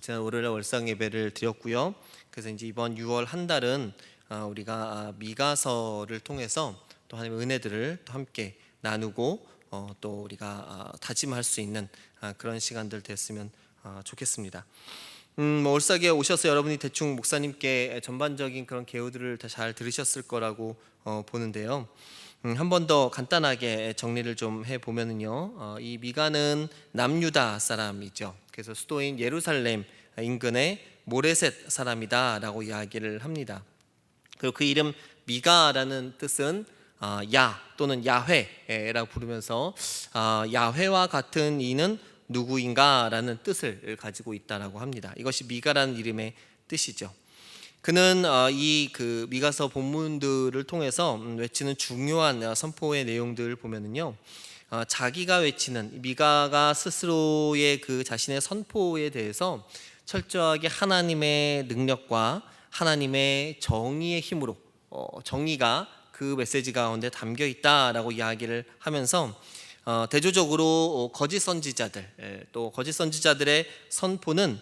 지난 월요일에 월상 예배를 드렸고요. 그래서 이제 이번 6월 한 달은 우리가 미가서를 통해서 또 하나님의 은혜들을 또 함께 나누고 또 우리가 다짐할 수 있는 그런 시간들 됐으면 좋겠습니다. 뭐 올사기에 오셔서 여러분이 대충 목사님께 전반적인 그런 개요들을 다 잘 들으셨을 거라고 보는데요. 한 번 더 간단하게 정리를 좀 해보면은요, 이 미가는 남유다 사람이죠. 그래서 수도인 예루살렘 인근의 모레셋 사람이다라고 이야기를 합니다. 그리고 그 이름 미가라는 뜻은 야 또는 야훼라고 부르면서 야훼와 같은 이는 누구인가라는 뜻을 가지고 있다라고 합니다. 이것이 미가라는 이름의 뜻이죠. 그는 이 미가서 본문들을 통해서 외치는 중요한 선포의 내용들을 보면은요, 자기가 외치는 미가가 스스로의 그 자신의 선포에 대해서 철저하게 하나님의 능력과 하나님의 정의의 힘으로 정의가 그 메시지 가운데 담겨 있다라고 이야기를 하면서 대조적으로 거짓 선지자들 또 거짓 선지자들의 선포는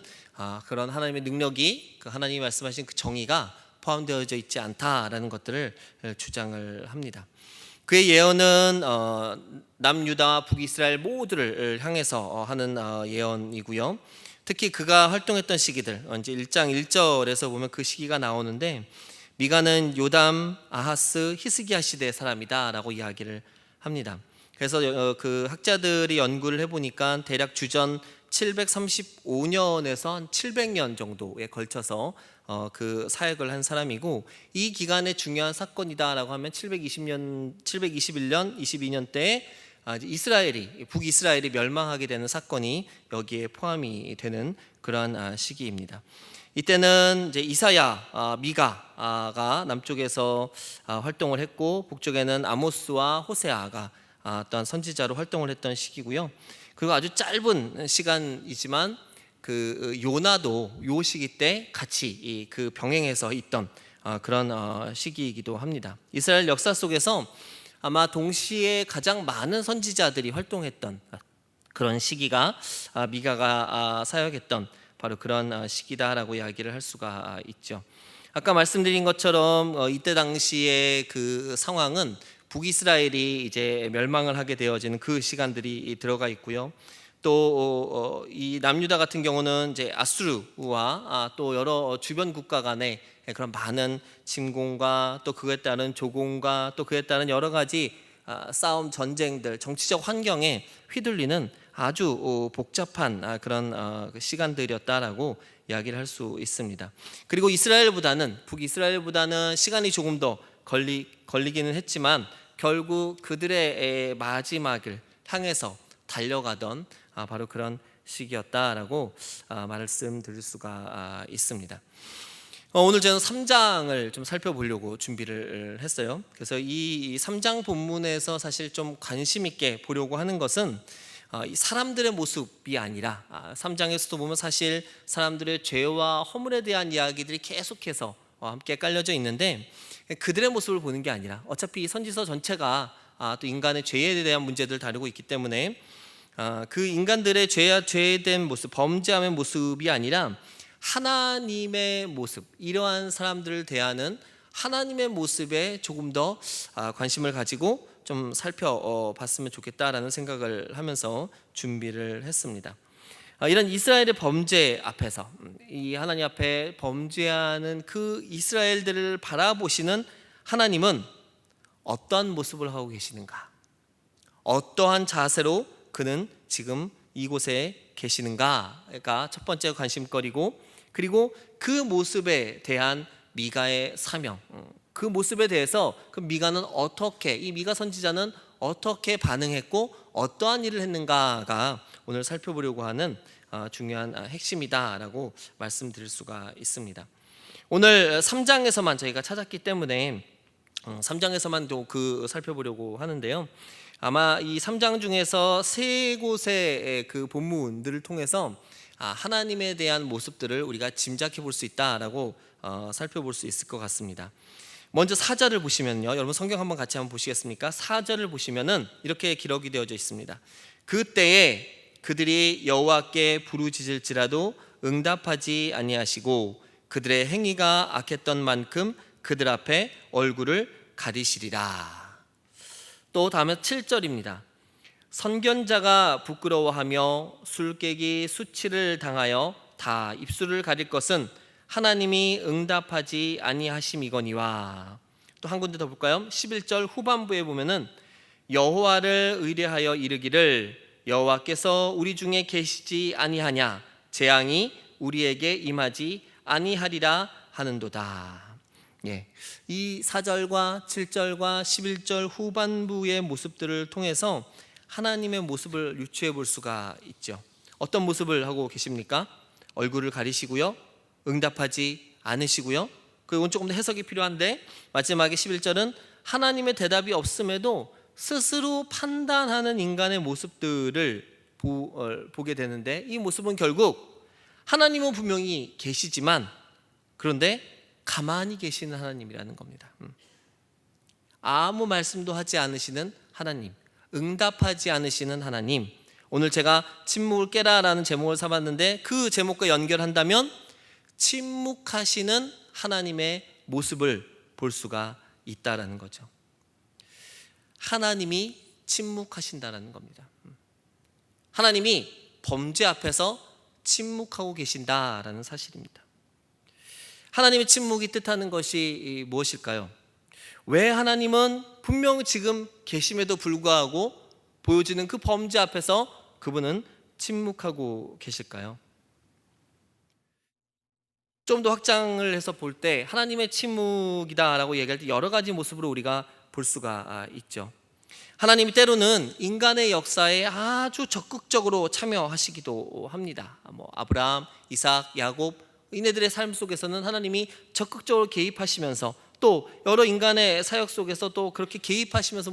그런 하나님의 능력이 그 하나님이 말씀하신 그 정의가 포함되어져 있지 않다라는 것들을 주장을 합니다. 그의 예언은 남유다와 북이스라엘 모두를 향해서 하는 예언이고요. 특히 그가 활동했던 시기들, 이제 1장 1절에서 보면 그 시기가 나오는데, 미가는 요담, 아하스, 히스기야 시대의 사람이다라고 이야기를 합니다. 그래서 그 학자들이 연구를 해보니까 대략 주전 735년에서 한 700년 정도에 걸쳐서 그 사역을 한 사람이고, 이 기간에 중요한 사건이다라고 하면 721년, 22년 때에 북이스라엘이 멸망하게 되는 사건이 여기에 포함이 되는 그러한 시기입니다. 이때는 이제 이사야, 미가가 남쪽에서 활동을 했고, 북쪽에는 아모스와 호세아가 어떤 선지자로 활동을 했던 시기고요. 그리고 아주 짧은 시간이지만 그 요나도 요 시기 때 같이 그 병행해서 있던 그런 시기이기도 합니다. 이스라엘 역사 속에서 아마 동시에 가장 많은 선지자들이 활동했던 그런 시기가 미가가 사역했던 바로 그런 시기다라고 이야기를 할 수가 있죠. 아까 말씀드린 것처럼 이때 당시의 그 상황은 북이스라엘이 이제 멸망을 하게 되어지는 그 시간들이 들어가 있고요. 또 이 남유다 같은 경우는 이제 아수르와 또 여러 주변 국가 간의 그런 많은 침공과 또 그에 따른 조공과 또 그에 따른 여러 가지 싸움, 전쟁들, 정치적 환경에 휘둘리는 아주 복잡한 그런 시간들이었다라고 이야기를 할 수 있습니다. 그리고 북이스라엘보다는 시간이 조금 더 걸리기는 했지만 결국 그들의 마지막을 향해서 달려가던 바로 그런 시기였다라고 말씀드릴 수가 있습니다. 오늘 저는 3장을 좀 살펴보려고 준비를 했어요. 그래서 이 3장 본문에서 사실 좀 관심 있게 보려고 하는 것은 이 사람들의 모습이 아니라 3장에서도 보면 사실 사람들의 죄와 허물에 대한 이야기들이 계속해서 함께 깔려져 있는데, 그들의 모습을 보는 게 아니라 어차피 이 선지서 전체가 또 인간의 죄에 대한 문제들을 다루고 있기 때문에 그 인간들의 죄에 대한 모습, 범죄함의 모습이 아니라 하나님의 모습, 이러한 사람들을 대하는 하나님의 모습에 조금 더 관심을 가지고 좀 살펴봤으면 좋겠다라는 생각을 하면서 준비를 했습니다. 이런 이스라엘의 범죄 앞에서 이 하나님 앞에 범죄하는 그 이스라엘들을 바라보시는 하나님은 어떠한 모습을 하고 계시는가? 어떠한 자세로 그는 지금 이곳에 계시는가가 첫 번째 관심거리고, 그리고 그 모습에 대한 미가의 사명, 그 모습에 대해서 그 미가는 이 미가 선지자는 어떻게 반응했고 어떠한 일을 했는가가 오늘 살펴보려고 하는 중요한 핵심이다라고 말씀드릴 수가 있습니다. 오늘 3장에서만 저희가 찾았기 때문에 3장에서만 그 살펴보려고 하는데요. 아마 이 3장 중에서 세 곳의 그 본문들을 통해서 하나님에 대한 모습들을 우리가 짐작해 볼 수 있다라고 살펴볼 수 있을 것 같습니다. 먼저 4절을 보시면요, 여러분 성경 한번 같이 한번 보시겠습니까? 4절을 보시면은 이렇게 기록이 되어져 있습니다. 그때에 그들이 여호와께 부르짖을지라도 응답하지 아니하시고 그들의 행위가 악했던 만큼 그들 앞에 얼굴을 가리시리라. 또 다음에 7절입니다. 선견자가 부끄러워하며 술객이 수치를 당하여 다 입술을 가릴 것은 하나님이 응답하지 아니하심이거니와. 또 한 군데 더 볼까요? 11절 후반부에 보면은 여호와를 의뢰하여 이르기를 여호와께서 우리 중에 계시지 아니하냐 재앙이 우리에게 임하지 아니하리라 하는도다. 예, 이 4절과 7절과 11절 후반부의 모습들을 통해서 하나님의 모습을 유추해 볼 수가 있죠. 어떤 모습을 하고 계십니까? 얼굴을 가리시고요, 응답하지 않으시고요. 그건 조금 더 해석이 필요한데 마지막에 11절은 하나님의 대답이 없음에도 스스로 판단하는 인간의 모습들을 보게 되는데, 이 모습은 결국 하나님은 분명히 계시지만 그런데 가만히 계시는 하나님이라는 겁니다. 아무 말씀도 하지 않으시는 하나님, 응답하지 않으시는 하나님. 오늘 제가 침묵을 깨라라는 제목을 삼았는데 그 제목과 연결한다면 침묵하시는 하나님의 모습을 볼 수가 있다라는 거죠. 하나님이 침묵하신다라는 겁니다. 하나님이 범죄 앞에서 침묵하고 계신다라는 사실입니다. 하나님의 침묵이 뜻하는 것이 무엇일까요? 왜 하나님은 분명 지금 계심에도 불구하고 보여지는 그 범죄 앞에서 그분은 침묵하고 계실까요? 좀 더 확장을 해서 볼 때 하나님의 침묵이다라고 얘기할 때 여러 가지 모습으로 우리가 볼 수가 있죠. 하나님이 때로는 인간의 역사에 아주 적극적으로 참여하시기도 합니다. 아브라함, 이삭, 야곱 이네들의 삶 속에서는 하나님이 적극적으로 개입하시면서 또 여러 인간의 사역 속에서 또 그렇게 개입하시면서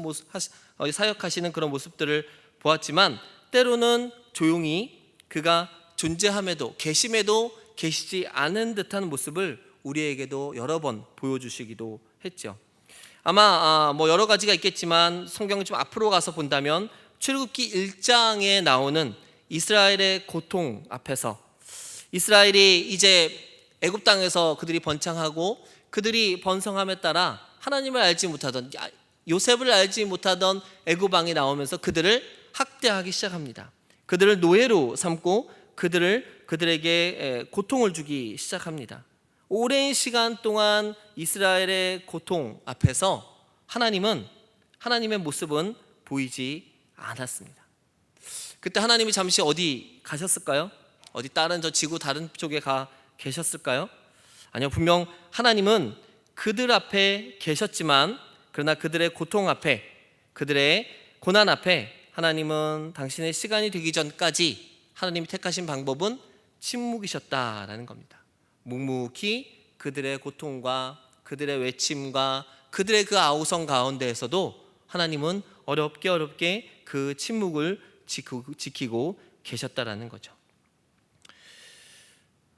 사역하시는 그런 모습들을 보았지만 때로는 조용히 그가 존재함에도 계심에도 계시지 않은 듯한 모습을 우리에게도 여러 번 보여주시기도 했죠. 아마 여러 가지가 있겠지만 성경을 좀 앞으로 가서 본다면 출애굽기 1장에 나오는 이스라엘의 고통 앞에서 이스라엘이 이제 애굽 땅에서 그들이 번창하고 그들이 번성함에 따라 하나님을 알지 못하던 요셉을 알지 못하던 애굽 왕이 나오면서 그들을 학대하기 시작합니다. 그들을 노예로 삼고 그들에게 고통을 주기 시작합니다. 오랜 시간 동안 이스라엘의 고통 앞에서 하나님의 모습은 보이지 않았습니다. 그때 하나님이 잠시 어디 가셨을까요? 어디 다른 저 지구 다른 쪽에 가 계셨을까요? 아니요, 분명 하나님은 그들 앞에 계셨지만 그러나 그들의 고통 앞에, 그들의 고난 앞에 하나님은 당신의 시간이 되기 전까지 하나님이 택하신 방법은 침묵이셨다라는 겁니다. 묵묵히 그들의 고통과 그들의 외침과 그들의 그 아우성 가운데에서도 하나님은 어렵게 그 침묵을 지키고 계셨다라는 거죠.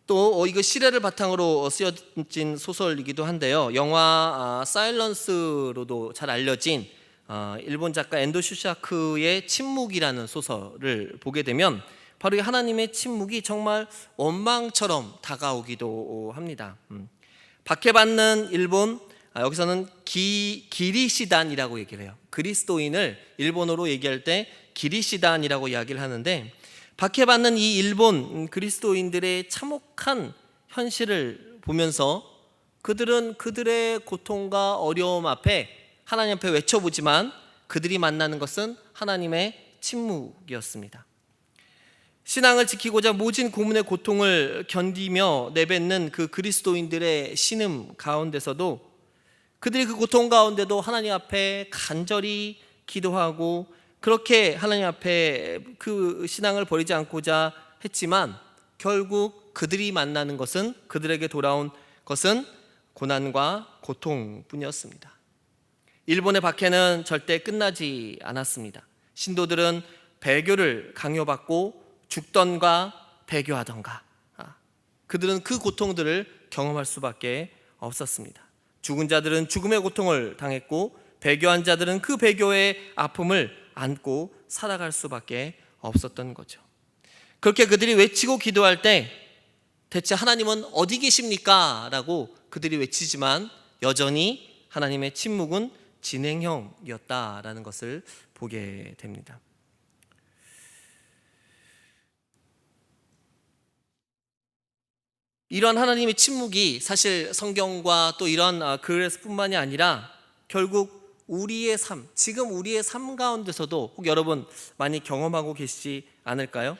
또 이거 시래를 바탕으로 쓰여진 소설이기도 한데요. 영화 사일런스로도 잘 알려진 일본 작가 엔도 슈샤크의 침묵이라는 소설을 보게 되면 바로 이 하나님의 침묵이 정말 원망처럼 다가오기도 합니다. 박해받는 일본, 여기서는 기리시단이라고 얘기를 해요. 그리스도인을 일본어로 얘기할 때 기리시단이라고 이야기를 하는데, 박해받는 이 일본 그리스도인들의 참혹한 현실을 보면서 그들은 그들의 고통과 어려움 앞에 하나님 앞에 외쳐보지만 그들이 만나는 것은 하나님의 침묵이었습니다. 신앙을 지키고자 모진 고문의 고통을 견디며 내뱉는 그 그리스도인들의 신음 가운데서도 그들이 그 고통 가운데도 하나님 앞에 간절히 기도하고 그렇게 하나님 앞에 그 신앙을 버리지 않고자 했지만 결국 그들이 만나는 것은, 그들에게 돌아온 것은 고난과 고통뿐이었습니다. 일본의 박해는 절대 끝나지 않았습니다. 신도들은 배교를 강요받고 죽던가 배교하던가 그들은 그 고통들을 경험할 수밖에 없었습니다. 죽은 자들은 죽음의 고통을 당했고 배교한 자들은 그 배교의 아픔을 안고 살아갈 수밖에 없었던 거죠. 그렇게 그들이 외치고 기도할 때 대체 하나님은 어디 계십니까? 라고 그들이 외치지만 여전히 하나님의 침묵은 진행형이었다라는 것을 보게 됩니다. 이런 하나님의 침묵이 사실 성경과 또 이런 글에서뿐만이 아니라 결국 우리의 삶, 지금 우리의 삶 가운데서도 혹 여러분 많이 경험하고 계시지 않을까요?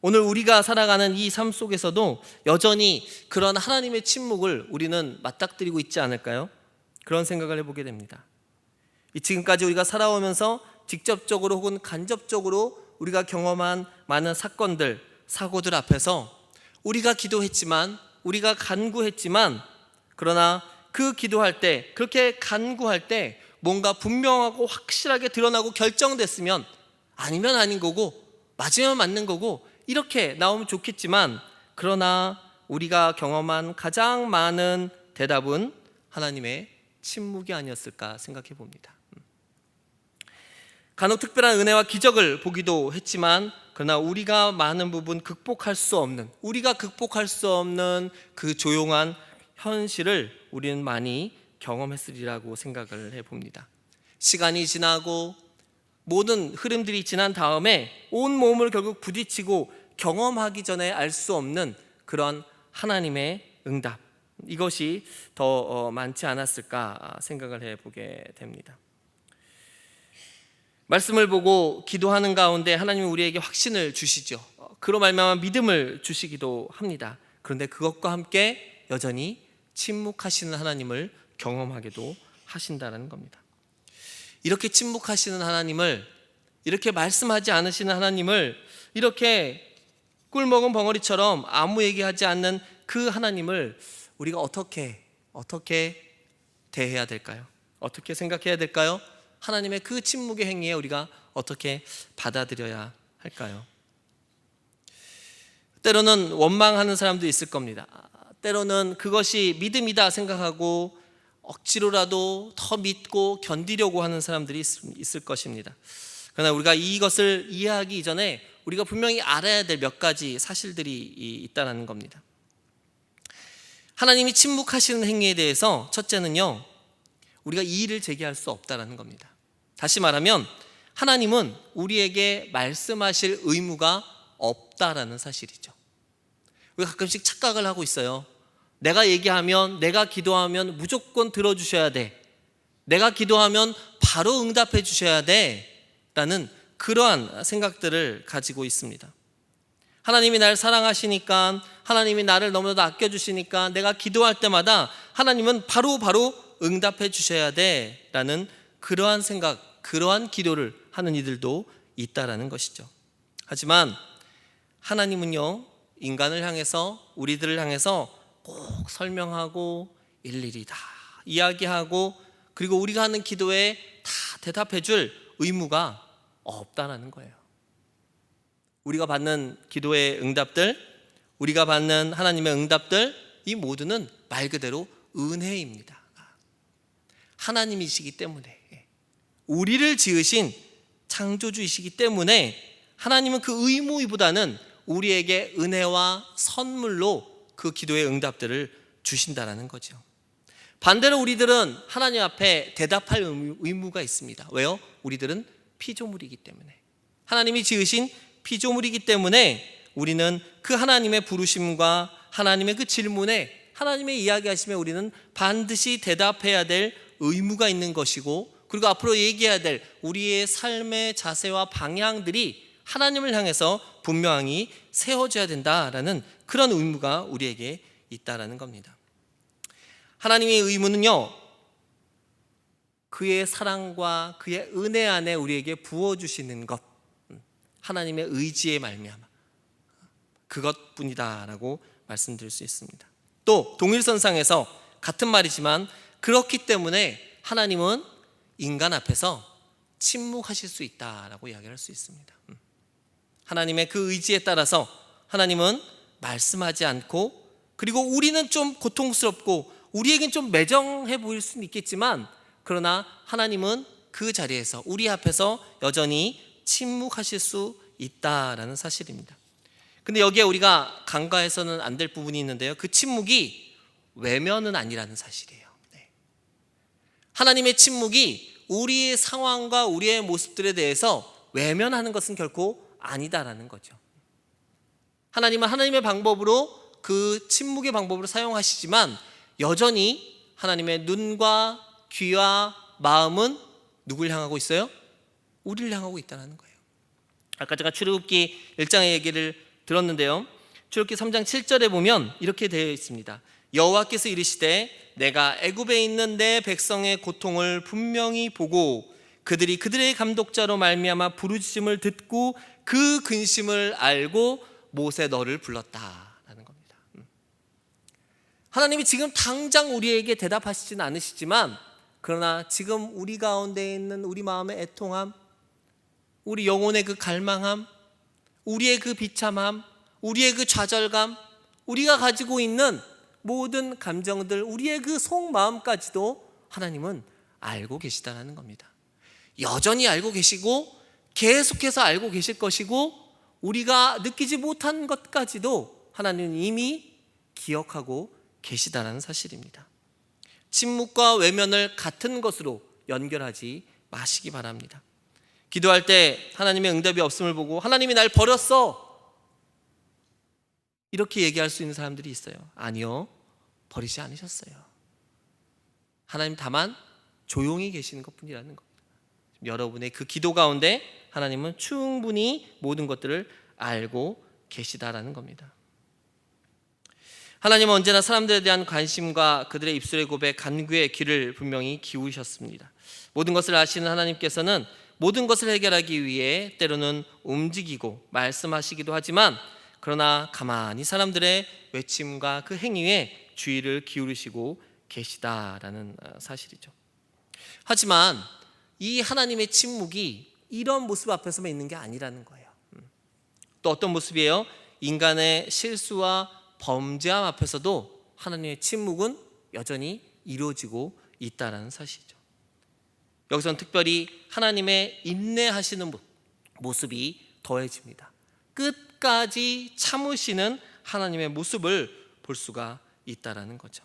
오늘 우리가 살아가는 이 삶 속에서도 여전히 그런 하나님의 침묵을 우리는 맞닥뜨리고 있지 않을까요? 그런 생각을 해보게 됩니다. 지금까지 우리가 살아오면서 직접적으로 혹은 간접적으로 우리가 경험한 많은 사건들, 사고들 앞에서 우리가 기도했지만, 우리가 간구했지만, 그러나 그 기도할 때, 그렇게 간구할 때 뭔가 분명하고 확실하게 드러나고 결정됐으면 아니면 아닌 거고 맞으면 맞는 거고 이렇게 나오면 좋겠지만, 그러나 우리가 경험한 가장 많은 대답은 하나님의 침묵이 아니었을까 생각해 봅니다. 간혹 특별한 은혜와 기적을 보기도 했지만, 그러나 우리가 많은 부분 극복할 수 없는, 우리가 극복할 수 없는 그 조용한 현실을 우리는 많이 경험했으리라고 생각을 해봅니다. 시간이 지나고 모든 흐름들이 지난 다음에 온 몸을 결국 부딪히고 경험하기 전에 알 수 없는 그런 하나님의 응답, 이것이 더 많지 않았을까 생각을 해보게 됩니다. 말씀을 보고 기도하는 가운데 하나님이 우리에게 확신을 주시죠. 그로 말미암아 믿음을 주시기도 합니다. 그런데 그것과 함께 여전히 침묵하시는 하나님을 경험하게도 하신다는 겁니다. 이렇게 침묵하시는 하나님을, 이렇게 말씀하지 않으시는 하나님을, 이렇게 꿀먹은 벙어리처럼 아무 얘기하지 않는 그 하나님을 우리가 어떻게 대해야 될까요? 어떻게 생각해야 될까요? 하나님의 그 침묵의 행위에 우리가 어떻게 받아들여야 할까요? 때로는 원망하는 사람도 있을 겁니다. 때로는 그것이 믿음이다 생각하고 억지로라도 더 믿고 견디려고 하는 사람들이 있을 것입니다. 그러나 우리가 이것을 이해하기 이전에 우리가 분명히 알아야 될 몇 가지 사실들이 있다는 겁니다. 하나님이 침묵하시는 행위에 대해서 첫째는요, 우리가 이의를 제기할 수 없다는 겁니다. 다시 말하면 하나님은 우리에게 말씀하실 의무가 없다라는 사실이죠. 우리가 가끔씩 착각을 하고 있어요. 내가 얘기하면, 내가 기도하면 무조건 들어주셔야 돼, 내가 기도하면 바로 응답해 주셔야 돼 라는 그러한 생각들을 가지고 있습니다. 하나님이 나를 사랑하시니까, 하나님이 나를 너무나도 아껴주시니까 내가 기도할 때마다 하나님은 바로 응답해 주셔야 돼 라는 그러한 생각, 그러한 기도를 하는 이들도 있다라는 것이죠. 하지만 하나님은요, 인간을 향해서, 우리들을 향해서 꼭 설명하고 일일이 다 이야기하고 그리고 우리가 하는 기도에 다 대답해 줄 의무가 없다라는 거예요. 우리가 받는 기도의 응답들, 우리가 받는 하나님의 응답들, 이 모두는 말 그대로 은혜입니다. 하나님이시기 때문에, 우리를 지으신 창조주이시기 때문에 하나님은 그 의무보다는 우리에게 은혜와 선물로 그 기도의 응답들을 주신다는 거죠. 반대로 우리들은 하나님 앞에 대답할 의무가 있습니다. 왜요? 우리들은 피조물이기 때문에, 하나님이 지으신 피조물이기 때문에 우리는 그 하나님의 부르심과 하나님의 그 질문에, 하나님의 이야기하심에 우리는 반드시 대답해야 될 의무가 있는 것이고, 그리고 앞으로 얘기해야 될 우리의 삶의 자세와 방향들이 하나님을 향해서 분명히 세워져야 된다라는 그런 의무가 우리에게 있다라는 겁니다. 하나님의 의무는요, 그의 사랑과 그의 은혜 안에 우리에게 부어주시는 것, 하나님의 의지에 말미암아 그것뿐이다라고 말씀드릴 수 있습니다. 또 동일선상에서 같은 말이지만 그렇기 때문에 하나님은 인간 앞에서 침묵하실 수 있다라고 이야기할 수 있습니다. 하나님의 그 의지에 따라서 하나님은 말씀하지 않고, 그리고 우리는 좀 고통스럽고 우리에겐 좀 매정해 보일 수는 있겠지만, 그러나 하나님은 그 자리에서 우리 앞에서 여전히 침묵하실 수 있다라는 사실입니다. 근데 여기에 우리가 간과해서는 안 될 부분이 있는데요. 그 침묵이 외면은 아니라는 사실이에요. 네. 하나님의 침묵이 우리의 상황과 우리의 모습들에 대해서 외면하는 것은 결코 아니다라는 거죠. 하나님은 하나님의 방법으로 그 침묵의 방법으로 사용하시지만 여전히 하나님의 눈과 귀와 마음은 누굴 향하고 있어요? 우리를 향하고 있다는 거예요. 아까 제가 출애굽기 1장의 얘기를 들었는데요. 출애굽기 3장 7절에 보면 이렇게 되어 있습니다. 여호와께서 이르시되 내가 애굽에 있는 내 백성의 고통을 분명히 보고 그들이 그들의 감독자로 말미암아 부르짖음을 듣고 그 근심을 알고 모세 너를 불렀다라는 겁니다. 하나님이 지금 당장 우리에게 대답하시지는 않으시지만 그러나 지금 우리 가운데 있는 우리 마음의 애통함, 우리 영혼의 그 갈망함, 우리의 그 비참함, 우리의 그 좌절감, 우리가 가지고 있는 모든 감정들, 우리의 그 속마음까지도 하나님은 알고 계시다는 겁니다. 여전히 알고 계시고 계속해서 알고 계실 것이고 우리가 느끼지 못한 것까지도 하나님은 이미 기억하고 계시다는 사실입니다. 침묵과 외면을 같은 것으로 연결하지 마시기 바랍니다. 기도할 때 하나님의 응답이 없음을 보고 하나님이 날 버렸어 이렇게 얘기할 수 있는 사람들이 있어요. 아니요, 버리지 않으셨어요. 하나님 다만 조용히 계시는 것뿐이라는 겁니다. 여러분의 그 기도 가운데 하나님은 충분히 모든 것들을 알고 계시다라는 겁니다. 하나님은 언제나 사람들에 대한 관심과 그들의 입술의 고백, 간구의 귀를 분명히 기울이셨습니다. 모든 것을 아시는 하나님께서는 모든 것을 해결하기 위해 때로는 움직이고 말씀하시기도 하지만 그러나 가만히 사람들의 외침과 그 행위에 주의를 기울이시고 계시다라는 사실이죠. 하지만 이 하나님의 침묵이 이런 모습 앞에서만 있는 게 아니라는 거예요. 또 어떤 모습이에요? 인간의 실수와 범죄함 앞에서도 하나님의 침묵은 여전히 이루어지고 있다는 사실이죠. 여기서는 특별히 하나님의 인내하시는 모습이 더해집니다. 끝까지 참으시는 하나님의 모습을 볼 수가 있다는 거죠.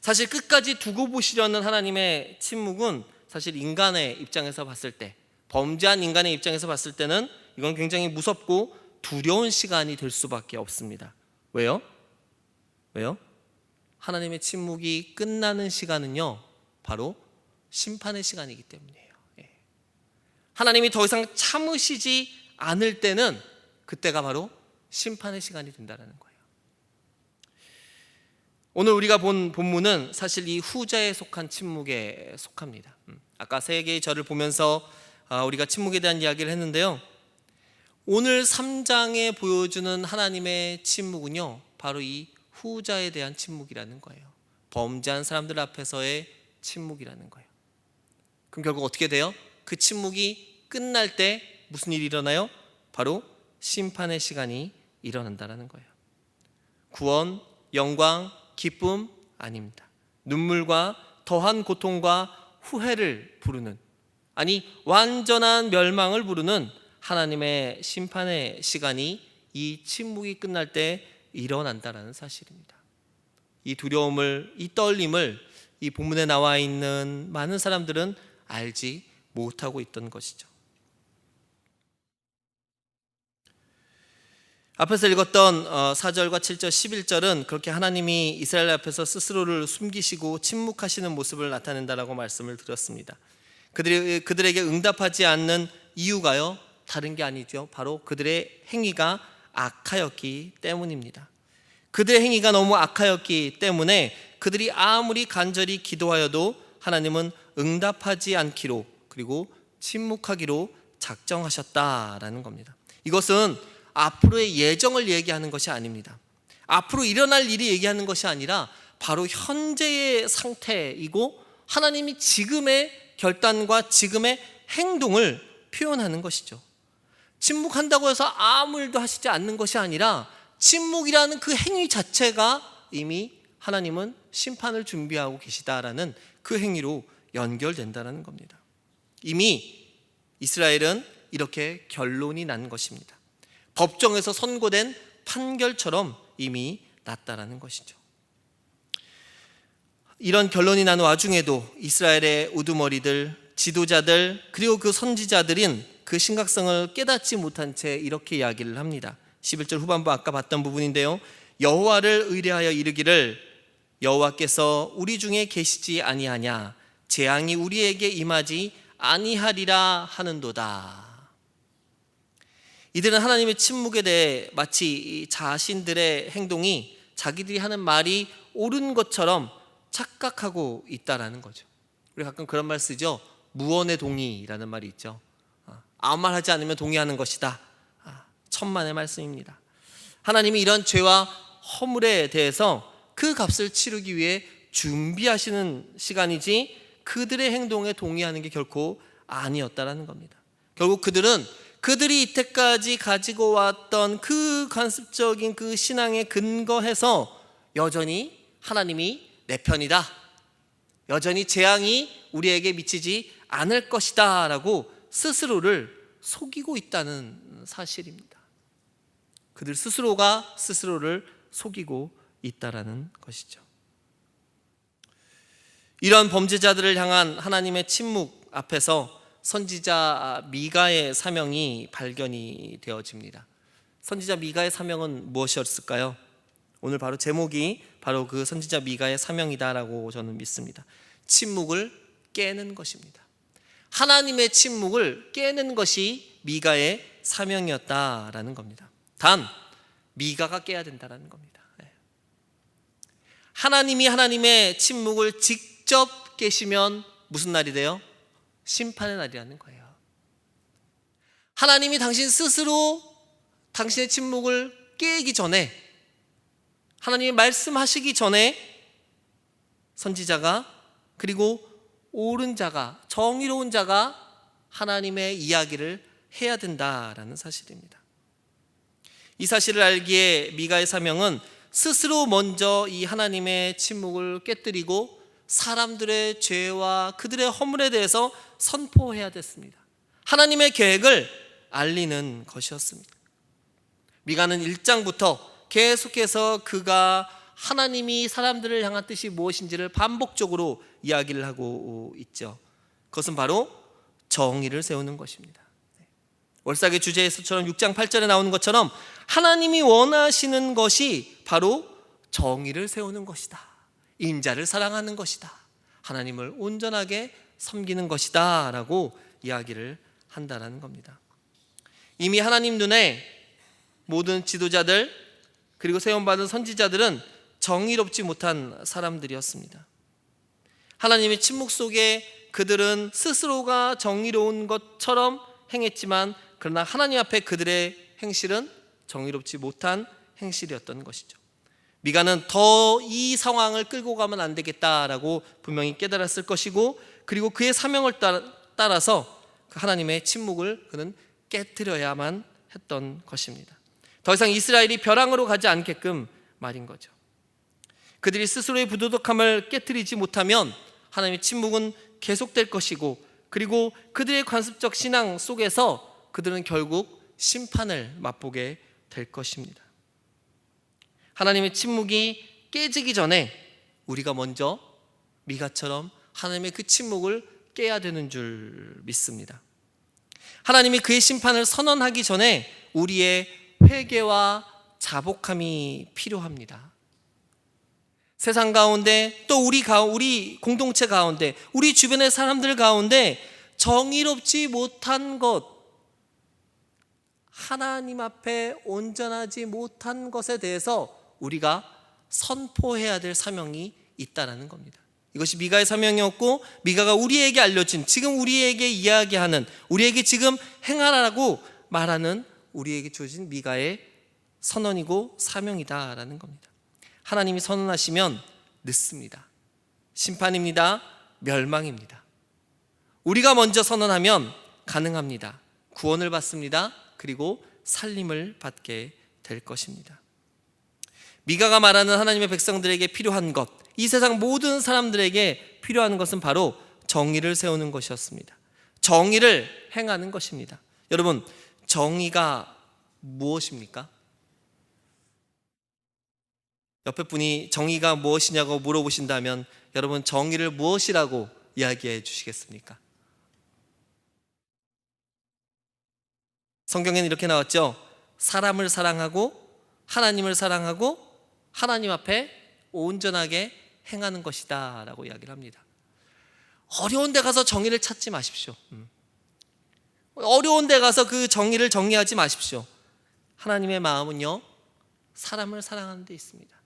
사실 끝까지 두고 보시려는 하나님의 침묵은 사실 인간의 입장에서 봤을 때, 범죄한 인간의 입장에서 봤을 때는 이건 굉장히 무섭고 두려운 시간이 될 수밖에 없습니다. 왜요? 하나님의 침묵이 끝나는 시간은요, 바로 심판의 시간이기 때문이에요. 하나님이 더 이상 참으시지 않을 때는 그때가 바로 심판의 시간이 된다는 거예요. 오늘 우리가 본 본문은 사실 이 후자에 속한 침묵에 속합니다. 아까 세 개의 절을 보면서 우리가 침묵에 대한 이야기를 했는데요. 오늘 3장에 보여주는 하나님의 침묵은요, 바로 이 후자에 대한 침묵이라는 거예요. 범죄한 사람들 앞에서의 침묵이라는 거예요. 그럼 결국 어떻게 돼요? 그 침묵이 끝날 때 무슨 일이 일어나요? 바로 심판의 시간이 일어난다는 거예요. 구원, 영광, 기쁨 아닙니다. 눈물과 더한 고통과 후회를 부르는, 아니 완전한 멸망을 부르는 하나님의 심판의 시간이 이 침묵이 끝날 때 일어난다는 사실입니다. 이 두려움을, 이 떨림을 이 본문에 나와 있는 많은 사람들은 알지 못하고 있던 것이죠. 앞에서 읽었던 4절과 7절, 11절은 그렇게 하나님이 이스라엘 앞에서 스스로를 숨기시고 침묵하시는 모습을 나타낸다라고 말씀을 드렸습니다. 그들에게 응답하지 않는 이유가요, 다른 게 아니죠. 바로 그들의 행위가 악하였기 때문입니다. 그들의 행위가 너무 악하였기 때문에 그들이 아무리 간절히 기도하여도 하나님은 응답하지 않기로, 그리고 침묵하기로 작정하셨다라는 겁니다. 이것은 앞으로의 예정을 얘기하는 것이 아닙니다. 앞으로 일어날 일이 얘기하는 것이 아니라 바로 현재의 상태이고 하나님이 지금의 결단과 지금의 행동을 표현하는 것이죠. 침묵한다고 해서 아무 일도 하시지 않는 것이 아니라 침묵이라는 그 행위 자체가 이미 하나님은 심판을 준비하고 계시다라는 그 행위로 연결된다는 겁니다. 이미 이스라엘은 이렇게 결론이 난 것입니다. 법정에서 선고된 판결처럼 이미 났다라는 것이죠. 이런 결론이 난 와중에도 이스라엘의 우두머리들, 지도자들, 그리고 그 선지자들인 그 심각성을 깨닫지 못한 채 이렇게 이야기를 합니다. 11절 후반부 아까 봤던 부분인데요. 여호와를 의뢰하여 이르기를 여호와께서 우리 중에 계시지 아니하냐, 재앙이 우리에게 임하지 아니하리라 하는도다. 이들은 하나님의 침묵에 대해 마치 자신들의 행동이 자기들이 하는 말이 옳은 것처럼 착각하고 있다라는 거죠. 우리 가끔 그런 말 쓰죠. 무언의 동의라는 말이 있죠. 아무 말 하지 않으면 동의하는 것이다. 천만의 말씀입니다. 하나님이 이런 죄와 허물에 대해서 그 값을 치르기 위해 준비하시는 시간이지 그들의 행동에 동의하는 게 결코 아니었다라는 겁니다. 결국 그들이 이때까지 가지고 왔던 그 관습적인 그 신앙에 근거해서 여전히 하나님이 내 편이다, 여전히 재앙이 우리에게 미치지 않을 것이다 라고 스스로를 속이고 있다는 사실입니다. 그들 스스로가 스스로를 속이고 있다라는 것이죠. 이런 범죄자들을 향한 하나님의 침묵 앞에서 선지자 미가의 사명이 발견이 되어집니다. 선지자 미가의 사명은 무엇이었을까요? 오늘 바로 제목이 바로 그 선지자 미가의 사명이다라고 저는 믿습니다. 침묵을 깨는 것입니다. 하나님의 침묵을 깨는 것이 미가의 사명이었다라는 겁니다. 단 미가가 깨야 된다라는 겁니다. 하나님이 하나님의 침묵을 직접 깨시면 무슨 날이 돼요? 심판의 날이라는 거예요. 하나님이 당신 스스로 당신의 침묵을 깨기 전에, 하나님이 말씀하시기 전에 선지자가, 그리고 옳은 자가, 정의로운 자가 하나님의 이야기를 해야 된다라는 사실입니다. 이 사실을 알기에 미가의 사명은 스스로 먼저 이 하나님의 침묵을 깨뜨리고 사람들의 죄와 그들의 허물에 대해서 선포해야 됐습니다. 하나님의 계획을 알리는 것이었습니다. 미가는 1장부터 계속해서 그가 하나님이 사람들을 향한 뜻이 무엇인지를 반복적으로 이야기를 하고 있죠. 그것은 바로 정의를 세우는 것입니다. 월삭의 주제에서처럼 6장 8절에 나오는 것처럼 하나님이 원하시는 것이 바로 정의를 세우는 것이다, 인자를 사랑하는 것이다, 하나님을 온전하게 섬기는 것이다 라고 이야기를 한다는 겁니다. 이미 하나님 눈에 모든 지도자들 그리고 세움받은 선지자들은 정의롭지 못한 사람들이었습니다. 하나님의 침묵 속에 그들은 스스로가 정의로운 것처럼 행했지만 그러나 하나님 앞에 그들의 행실은 정의롭지 못한 행실이었던 것이죠. 미가는 더 이 상황을 끌고 가면 안 되겠다라고 분명히 깨달았을 것이고, 그리고 그의 사명을 따라서 하나님의 침묵을 그는 깨뜨려야만 했던 것입니다. 더 이상 이스라엘이 벼랑으로 가지 않게끔 말인 거죠. 그들이 스스로의 부도덕함을 깨뜨리지 못하면 하나님의 침묵은 계속될 것이고, 그리고 그들의 관습적 신앙 속에서 그들은 결국 심판을 맛보게 될 것입니다. 하나님의 침묵이 깨지기 전에 우리가 먼저 미가처럼 하나님의 그 침묵을 깨야 되는 줄 믿습니다. 하나님이 그의 심판을 선언하기 전에 우리의 회개와 자복함이 필요합니다. 세상 가운데 또 우리 공동체 가운데 우리 주변의 사람들 가운데 정의롭지 못한 것, 하나님 앞에 온전하지 못한 것에 대해서 우리가 선포해야 될 사명이 있다라는 겁니다. 이것이 미가의 사명이었고, 미가가 우리에게 알려진, 지금 우리에게 이야기하는, 우리에게 지금 행하라고 말하는 우리에게 주어진 미가의 선언이고 사명이다라는 겁니다. 하나님이 선언하시면 늦습니다. 심판입니다. 멸망입니다. 우리가 먼저 선언하면 가능합니다. 구원을 받습니다. 그리고 살림을 받게 될 것입니다. 미가가 말하는 하나님의 백성들에게 필요한 것, 이 세상 모든 사람들에게 필요한 것은 바로 정의를 세우는 것이었습니다. 정의를 행하는 것입니다. 여러분, 정의가 무엇입니까? 옆에 분이 정의가 무엇이냐고 물어보신다면 여러분 정의를 무엇이라고 이야기해 주시겠습니까? 성경에는 이렇게 나왔죠. 사람을 사랑하고 하나님을 사랑하고 하나님 앞에 온전하게 행하는 것이다 라고 이야기를 합니다. 어려운 데 가서 정의를 찾지 마십시오. 어려운 데 가서 그 정의를 정리하지 마십시오. 하나님의 마음은요, 사람을 사랑하는 데 있습니다.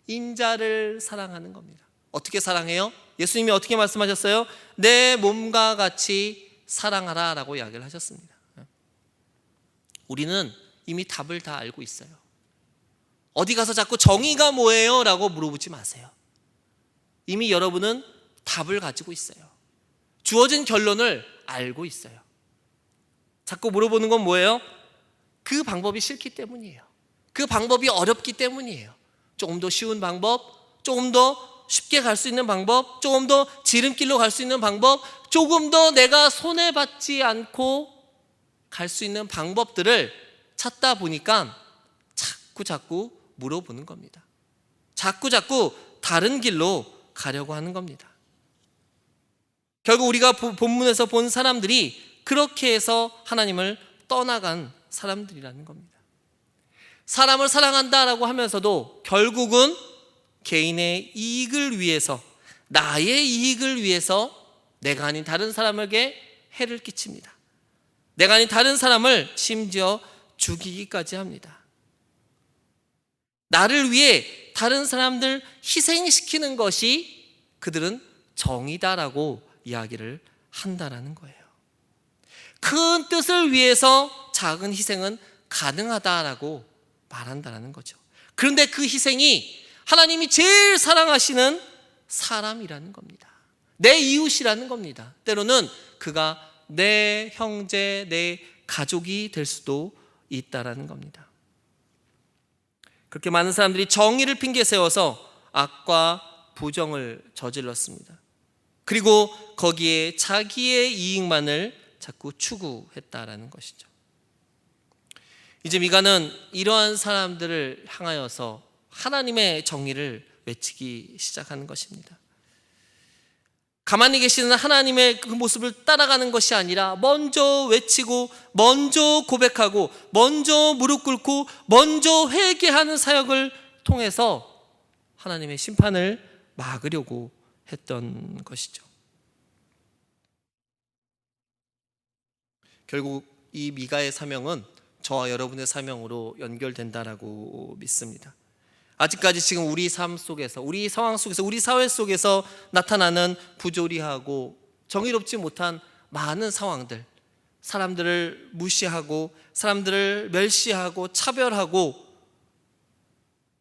인자를 사랑하는 겁니다. 어떻게 사랑해요? 예수님이 어떻게 말씀하셨어요? 내 몸과 같이 사랑하라 라고 이야기를 하셨습니다. 우리는 이미 답을 다 알고 있어요. 어디 가서 자꾸 정의가 뭐예요? 라고 물어보지 마세요. 이미 여러분은 답을 가지고 있어요. 주어진 결론을 알고 있어요. 자꾸 물어보는 건 뭐예요? 그 방법이 싫기 때문이에요. 그 방법이 어렵기 때문이에요. 조금 더 쉬운 방법, 조금 더 쉽게 갈 수 있는 방법, 조금 더 지름길로 갈 수 있는 방법, 조금 더 내가 손해받지 않고 갈 수 있는 방법들을 찾다 보니까 자꾸 물어보는 겁니다. 자꾸 다른 길로 가려고 하는 겁니다. 결국 우리가 본문에서 본 사람들이 그렇게 해서 하나님을 떠나간 사람들이라는 겁니다. 사람을 사랑한다라고 하면서도 결국은 개인의 이익을 위해서, 나의 이익을 위해서 내가 아닌 다른 사람에게 해를 끼칩니다. 내가 아닌 다른 사람을 심지어 죽이기까지 합니다. 나를 위해 다른 사람들 희생시키는 것이 그들은 정의다라고 이야기를 한다라는 거예요. 큰 뜻을 위해서 작은 희생은 가능하다라고 말한다라는 거죠. 그런데 그 희생이 하나님이 제일 사랑하시는 사람이라는 겁니다. 내 이웃이라는 겁니다. 때로는 그가 내 형제, 내 가족이 될 수도 있다라는 겁니다. 그렇게 많은 사람들이 정의를 핑계 세워서 악과 부정을 저질렀습니다. 그리고 거기에 자기의 이익만을 자꾸 추구했다라는 것이죠. 이제 미가는 이러한 사람들을 향하여서 하나님의 정의를 외치기 시작하는 것입니다. 가만히 계시는 하나님의 그 모습을 따라가는 것이 아니라 먼저 외치고, 먼저 고백하고, 먼저 무릎 꿇고, 먼저 회개하는 사역을 통해서 하나님의 심판을 막으려고 했던 것이죠. 결국 이 미가의 사명은 저와 여러분의 사명으로 연결된다라고 믿습니다. 아직까지 지금 우리 삶 속에서, 우리 상황 속에서, 우리 사회 속에서 나타나는 부조리하고 정의롭지 못한 많은 상황들, 사람들을 무시하고 사람들을 멸시하고 차별하고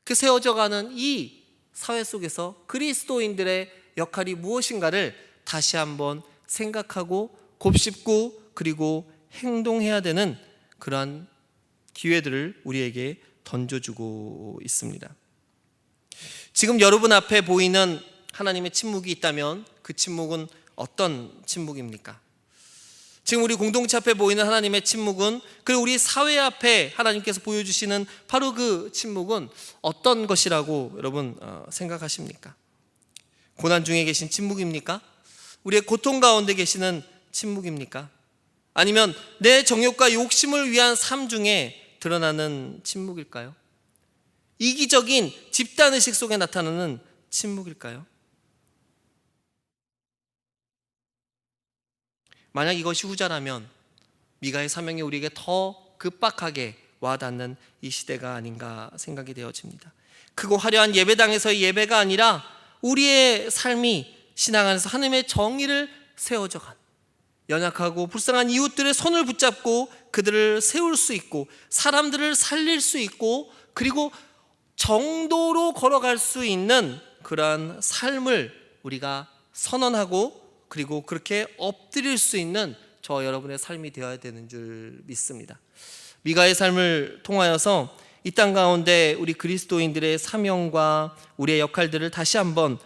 그 세워져가는 이 사회 속에서 그리스도인들의 역할이 무엇인가를 다시 한번 생각하고 곱씹고 그리고 행동해야 되는 그러한 기회들을 우리에게 던져주고 있습니다. 지금 여러분 앞에 보이는 하나님의 침묵이 있다면 그 침묵은 어떤 침묵입니까? 지금 우리 공동체 앞에 보이는 하나님의 침묵은, 그리고 우리 사회 앞에 하나님께서 보여주시는 바로 그 침묵은 어떤 것이라고 여러분 생각하십니까? 고난 중에 계신 침묵입니까? 우리의 고통 가운데 계시는 침묵입니까? 아니면 내 정욕과 욕심을 위한 삶 중에 드러나는 침묵일까요? 이기적인 집단의식 속에 나타나는 침묵일까요? 만약 이것이 후자라면 미가의 사명이 우리에게 더 급박하게 와닿는 이 시대가 아닌가 생각이 되어집니다. 크고 화려한 예배당에서의 예배가 아니라 우리의 삶이 신앙 안에서 하나님의 정의를 세워져간, 연약하고 불쌍한 이웃들의 손을 붙잡고 그들을 세울 수 있고 사람들을 살릴 수 있고 그리고 정도로 걸어갈 수 있는 그러한 삶을 우리가 선언하고 그리고 그렇게 엎드릴 수 있는 저와 여러분의 삶이 되어야 되는 줄 믿습니다. 미가의 삶을 통하여서 이 땅 가운데 우리 그리스도인들의 사명과 우리의 역할들을 다시 한번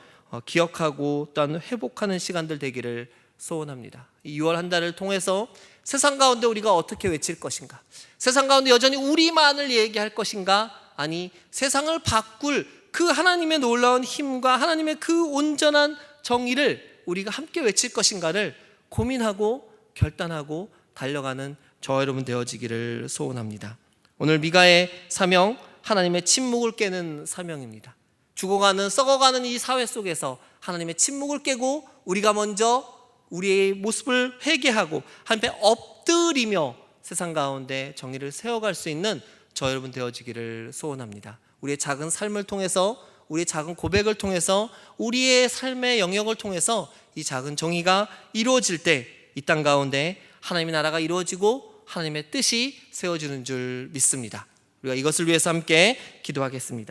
기억하고 또한 회복하는 시간들 되기를 소원합니다. 이 6월 한 달을 통해서 세상 가운데 우리가 어떻게 외칠 것인가? 세상 가운데 여전히 우리만을 얘기할 것인가? 아니, 세상을 바꿀 그 하나님의 놀라운 힘과 하나님의 그 온전한 정의를 우리가 함께 외칠 것인가를 고민하고 결단하고 달려가는 저와 여러분 되어지기를 소원합니다. 오늘 미가의 사명, 하나님의 침묵을 깨는 사명입니다. 죽어가는, 썩어가는 이 사회 속에서 하나님의 침묵을 깨고 우리가 먼저 우리의 모습을 회개하고 한편 엎드리며 세상 가운데 정의를 세워갈 수 있는 저 여러분 되어지기를 소원합니다. 우리의 작은 삶을 통해서, 우리의 작은 고백을 통해서, 우리의 삶의 영역을 통해서 이 작은 정의가 이루어질 때 이 땅 가운데 하나님의 나라가 이루어지고 하나님의 뜻이 세워지는 줄 믿습니다. 우리가 이것을 위해서 함께 기도하겠습니다.